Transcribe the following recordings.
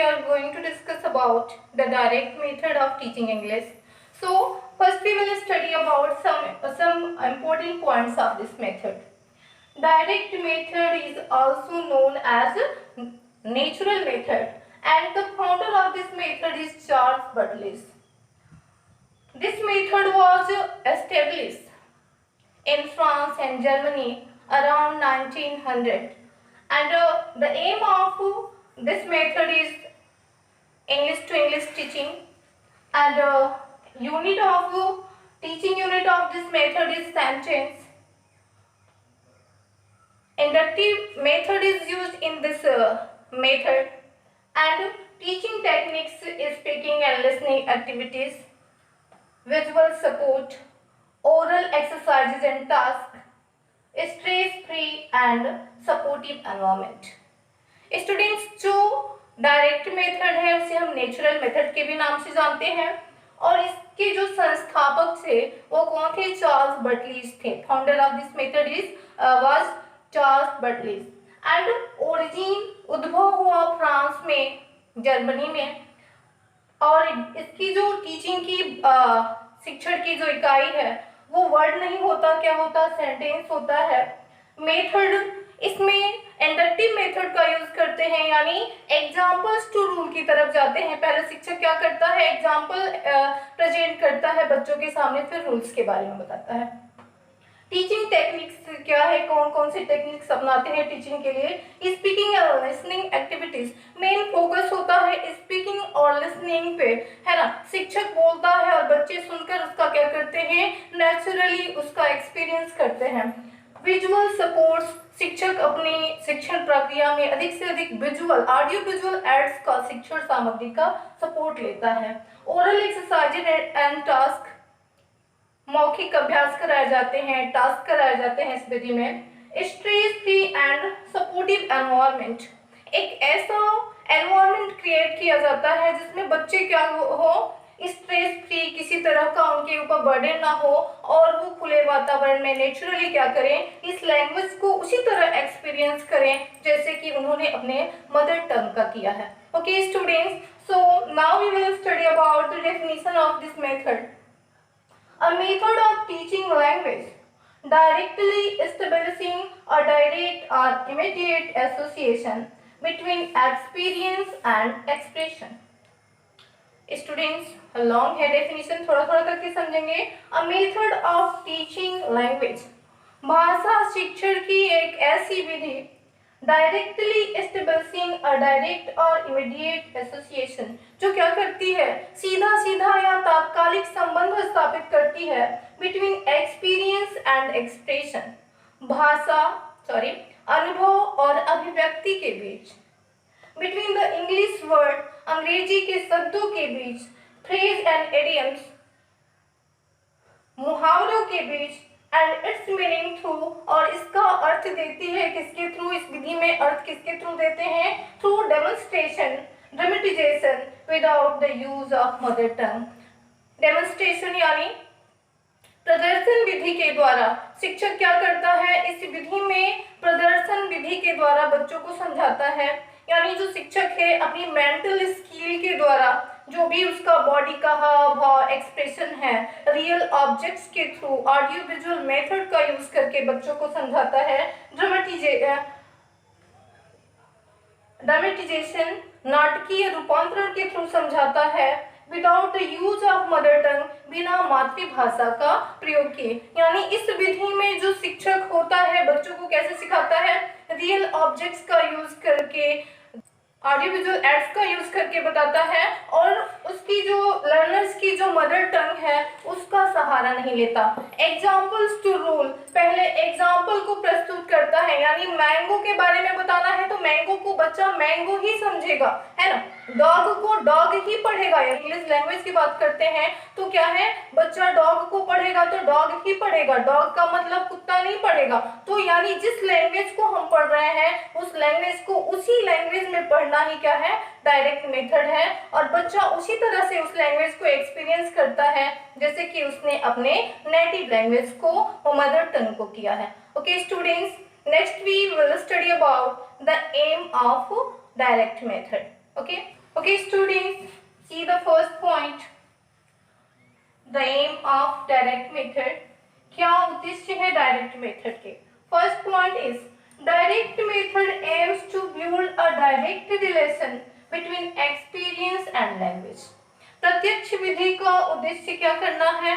are going to discuss about the direct method of teaching English. So first we will study about some important points of this method. Direct method is also known as natural method, and the founder of this method is Charles Butler. This method was established in France and Germany around 1900, and the aim of this method is English to English teaching, and teaching unit of this method is sentence. Inductive method is used in this method, and teaching techniques is speaking and listening activities, visual support, oral exercises and tasks, stress-free and supportive environment. Students, जो direct method है उसे हम natural method के भी नाम से जानते हैं, और इसके जो संस्थापक थे वो कौन थे? चार्ल्स बटलीज थे. Founder of this method was Charles बटलीज, एंड ओरिजिन उद्भव हुआ फ्रांस में, जर्मनी में, और इसकी जो टीचिंग की शिक्षण की जो इकाई है वो वर्ड नहीं होता, क्या होता? सेंटेंस होता है. मेथड, इसमें इंडक्टिव मेथड का यूज करते हैं, यानी एग्जाम्पल्स टू रूल की तरफ जाते हैं. पहले शिक्षक क्या करता है? एग्जाम्पल प्रेजेंट करता है बच्चों के सामने, फिर रूल्स के बारे में बताता है. टीचिंग टेक्निक्स क्या है? कौन कौन सी टेक्निक्स अपनाते हैं टीचिंग के लिए? स्पीकिंग और लिसनिंग एक्टिविटीज. मेन फोकस होता है स्पीकिंग और लिसनिंग पे, है ना. शिक्षक बोलता है और बच्चे सुनकर उसका क्या करते हैं? नेचुरली उसका एक्सपीरियंस करते हैं. विजुअल सपोर्ट्स, शिक्षक अपनी शिक्षण प्रक्रिया में अधिक से अधिक विजुअल, ऑडियो विजुअल एड्स का, शिक्षण सामग्री का सपोर्ट लेता है. ओरल एक्सरसाइज एंड टास्क, मौखिक अभ्यास कराए जाते हैं, टास्क कराए जाते हैं इस विधि में. Stress free and supportive environment, एक ऐसा एनवायरनमेंट क्रिएट किया जाता है जिसमें बच्चे क्या हो? स्ट्रेस फ्री, किसी तरह का उनके ऊपर बर्डन ना हो, और वो खुले वातावरण में नेचुरली क्या करें? इस लैंग्वेज को उसी तरह एक्सपीरियंस करें जैसे कि उन्होंने अपने मदर टंग का किया है. Okay students, so now we will study about the definition of this method. A method of teaching language directly establishing a direct or immediate association between experience and expression. Students, long है definition, थोड़ा थोड़ा करके समझेंगे. A method of teaching language, भाषा शिक्षण की एक ऐसी विधि, डायरेक्टली एस्टेब्लिशिंग अ डायरेक्ट और इमीडिएट एसोसिएशन, जो क्या करती है? सीधा सीधा या तात्कालिक संबंध स्थापित करती है बिटवीन एक्सपीरियंस एंड एक्सप्रेशन, अनुभव और अभिव्यक्ति के बीच. बिटवीन द इंग्लिश वर्ड, अंग्रेजी के शब्दों के बीच, फ्रेज एंड एडियम्स, मुहावरों के बीच, एंड इट्स मीनिंग थ्रू, और इसका अर्थ देती है किसके थ्रू? इस विधि में अर्थ किसके थ्रू देते हैं? Through demonstration, dramatisation without the use of mother tongue. Demonstration यानी प्रदर्शन विधि के द्वारा शिक्षक क्या करता है? इस विधि में प्रदर्शन विधि के द्वारा बच्चों को समझाता है, यानी जो शिक्षक है अपनी मेंटल स्किल के द्वारा जो भी उसका बॉडी का हाव भाव एक्सप्रेशन है, रियल ऑब्जेक्ट्स के थ्रू ऑडियो विजुअल मेथड का यूज करके बच्चों को समझाता है. ड्रामेटाइजेशन, नाटकीय रूपांतरण के थ्रू समझाता है. Without the use of mother tongue, बिना मातृभाषा का प्रयोग किए, यानी इस विधि में जो शिक्षक होता है बच्चों को कैसे सिखाता है? रियल ऑब्जेक्ट्स का यूज करके, ऑडियो विजुअल एड्स का यूज करके बताता है, और उसकी जो लर्नर्स की जो मदर टंग है उसका सहारा नहीं लेता. एग्जाम्पल्स टू रूल, पहले एग्जाम्पल को प्रस्तुत करता है, यानी मैंगो के बारे में बताना है तो मैंगो को बच्चा मैंगो ही समझेगा, है ना. डॉग को डॉग ही पढ़ेगा. इंग्लिश लैंग्वेज की बात करते हैं तो क्या है? बच्चा डॉग को पढ़ेगा तो डॉग ही पढ़ेगा, डॉग का मतलब कुत्ता नहीं पढ़ेगा. तो यानी जिस लैंग्वेज को हम पढ़ रहे हैं उस लैंग्वेज को उसी लैंग्वेज में पढ़ना ही क्या है? डायरेक्ट मेथड है, और बच्चा उसी तरह से उस लैंग्वेज को एक्सपीरियंस करता है जैसे कि उसने अपने नेटिव लैंग्वेज को, मदर टंग को किया है. Okay students, next we will study about the aim of direct method. Okay, Okay, students, see the first point. The aim of direct method. क्या उद्देश्य है डायरेक्ट मेथड के? First point is direct method aims to build a direct relation between experience and language. प्रत्यक्ष विधि का उद्देश्य क्या करना है?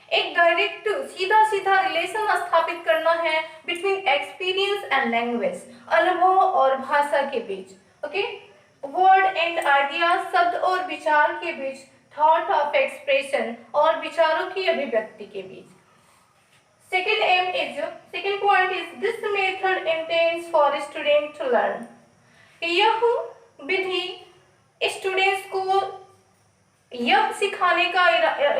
एक डायरेक्ट सीधा सीधा रिलेशन स्थापित करना है बिटवीन एक्सपीरियंस एंड लैंग्वेज, अनुभव और भाषा के बीच। ओके, वर्ड एंड आइडिया, शब्द और विचार के बीच, थॉट ऑफ एक्सप्रेशन और विचारों की अभिव्यक्ति के बीच। second point is this method intends for student to learn। यह विधि स्टूडेंट्स को यह सिखाने का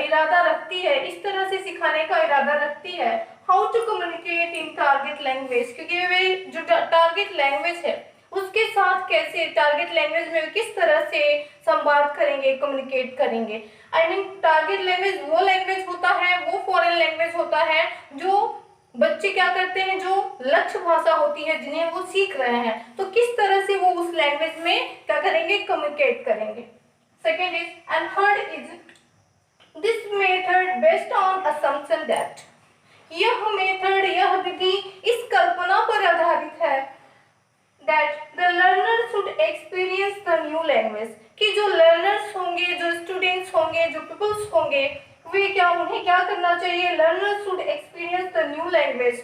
इरादा रखती है, इस तरह से सिखाने का इरादा रखती है how to communicate in target language, क्योंकि वे जो टारगेट लैंग्वेज है उसके साथ कैसे टारगेट लैंग्वेज में किस तरह से संवाद करेंगे, कम्युनिकेट करेंगे। आई मीन टारगेट लैंग्वेज वो लैंग्वेज होता है, वो फॉरेन लैंग्वेज होता है जो बच्चे क्या करते हैं, जो लक्ष्य भाषा होती है जिन्हें वो सीख रहे हैं, तो किस तरह से वो उस लैंग्वेज में क्या करेंगे, कम्युनिकेट करेंगे। Second is and third is this method based on assumption that, यह मेथड, यह विधि इस कल्पना पर आधारित है that the learner should experience the new language, कि जो लर्नर्स होंगे, जो स्टूडेंट्स होंगे, जो पीपल्स होंगे, वे उन्हें क्या करना चाहिए, learners should experience the new language,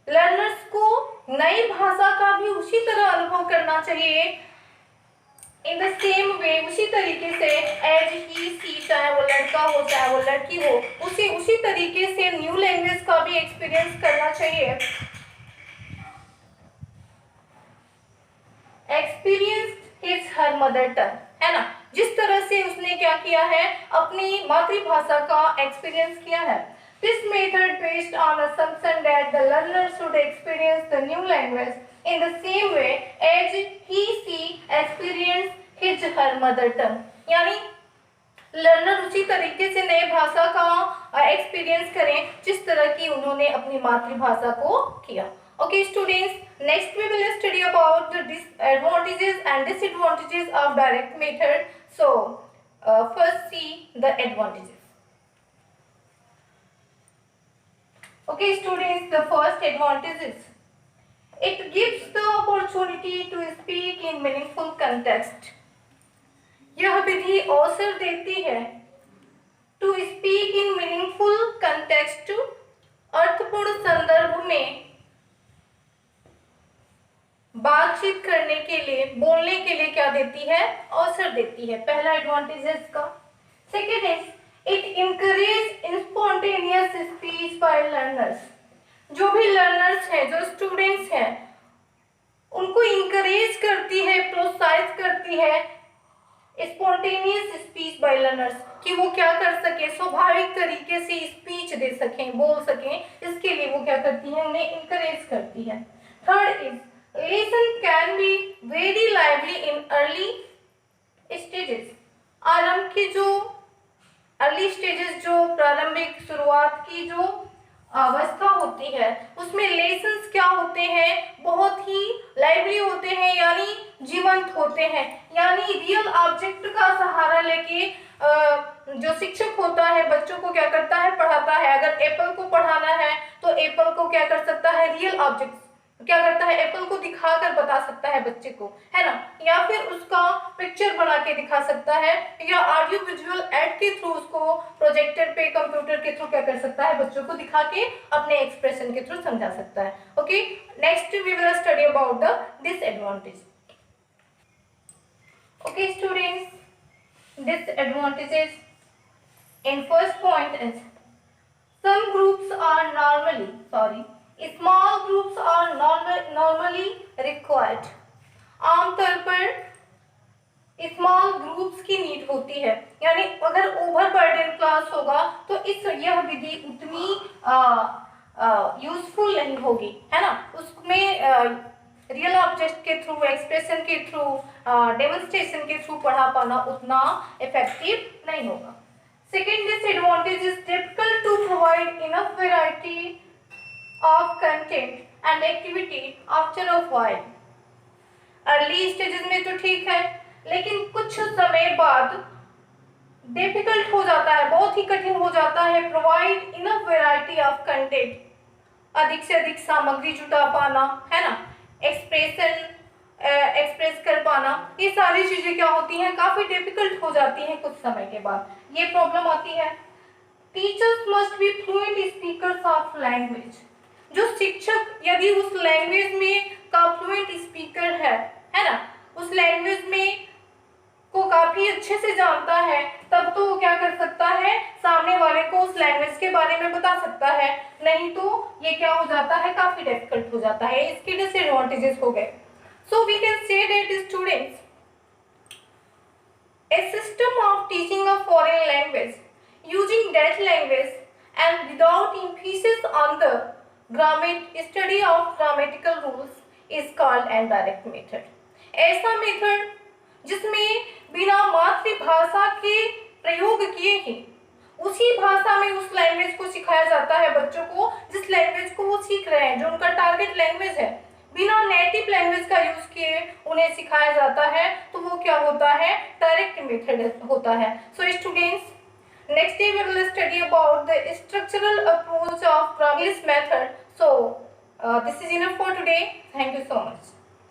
learners को नई भाषा का भी उसी तरह अनुभव करना चाहिए, इन द सेम वे, उसी तरीके से एज ही सी, चाहे वो लड़का हो चाहे वो लड़की हो, उसी तरीके से न्यू लैंग्वेज का भी एक्सपीरियंस करना चाहिए। Experience his her mother tongue, है ना, जिस तरह से उसने क्या किया है, अपनी मातृभाषा का एक्सपीरियंस किया है। This method based on assumption that the learner should experience the new language in the same way as he she experienced his her mother tongue, यानी लर्नर उसी तरीके से नए भाषा का एक्सपीरियंस करें जिस तरह की उन्होंने अपनी मातृभाषा को किया। Okay students, next we will study about the disadvantages and disadvantages of direct method. So first see the advantages. Okay students, the first advantage is it gives the opportunity to speak in meaningful context. यह विधि अवसर देती है to speak in meaningful context, अर्थपूर्ण संदर्भ में बातचीत करने के लिए, बोलने के लिए क्या देती है, अवसर देती है। पहला एडवांटेज है इसका। Second is it encourage spontaneous speech bye learners, जो भी लर्नर्स हैं, जो स्टूडेंट्स हैं, उनको इनकरेज करती है, प्रोत्साहित करती है स्पॉन्टेनियस स्पीच बाय लर्नर्स, कि वो क्या कर सके, स्वाभाविक तरीके से स्पीच दे सकें, बोल सकें, इसके लिए वो क्या करती है, उन्हें इनकरेज करती है। Third is lesson can be very lively in early stages, आरंभ की जो अर्ली स्टेजेस, जो प्रारंभिक शुरुआत की जो अवस्था होती है, उसमें लेसन्स क्या होते हैं, बहुत ही लाइवली होते हैं, यानी जीवंत होते हैं, यानी रियल ऑब्जेक्ट का सहारा लेके जो शिक्षक होता है बच्चों को क्या करता है, पढ़ाता है। अगर एप्पल को पढ़ाना है तो एप्पल को क्या कर सकता है, रियल ऑब्जेक्ट क्या करता है, एप्पल को दिखाकर बता सकता है बच्चे को, है ना, या फिर उसका पिक्चर बना के दिखा सकता है, या ऑडियो विजुअल एड के थ्रू उसको प्रोजेक्टर पे, कंप्यूटर के थ्रू क्या कर सकता है, बच्चों को दिखा के अपने एक्सप्रेशन के थ्रू समझा सकता है। Okay, next we will study about the disadvantage. Okay students, disadvantages in first point is some groups are small groups are normally required, आमतौर पर स्मॉल ग्रुप्स की नीड होती है, यानी अगर ओवरबर्डन क्लास होगा तो यह विधि उतनी यूजफुल नहीं होगी, है ना, उसमें रियल ऑब्जेक्ट के थ्रू, एक्सप्रेशन के थ्रू, डेमोन्स्ट्रेशन के थ्रू पढ़ा पाना उतना इफेक्टिव नहीं होगा। Second disadvantage is difficult to provide enough variety of content and activity after a while। Early stages में तो ठीक है, लेकिन कुछ समय बाद डिफिकल्ट हो जाता है, बहुत ही कठिन हो जाता है provide enough variety of content, अधिक से अधिक सामग्री जुटा पाना, है ना, एक्सप्रेस कर पाना, ये सारी चीजें क्या होती हैं, काफी डिफिकल्ट हो जाती हैं कुछ समय के बाद, ये प्रॉब्लम आती है। Teachers must be fluent speakers of language, जो शिक्षक यदि उस लैंग्वेज में का फ्लुएंट स्पीकर है ना, उस लैंग्वेज में को काफी अच्छे से जानता है, तब तो वो क्या कर सकता है, सामने वाले को उस लैंग्वेज के बारे में बता सकता है, नहीं तो ये क्या हो जाता है, काफी डिफिकल्ट हो जाता है। इसके डिसएडवांटेजेस हो गए। So we can say that students, a system of teaching a foreign language using that language and without emphasis on the study of grammatical rules is called indirect method। ऐसा method जिसमें बिना मातृभाषा के प्रयोग किए ही उसी भाषा में उस लैंग्वेज को सिखाया जाता है बच्चों को, जिस लैंग्वेज को वो सीख रहे हैं, जो उनका टारगेट लैंग्वेज है, बिना नेटिव लैंग्वेज का यूज किए उन्हें सिखाया जाता है, तो वो क्या होता है, डायरेक्ट मेथड होता है। So students, next day we will study about the structural approach of English method. So this is enough for today. Thank you so much.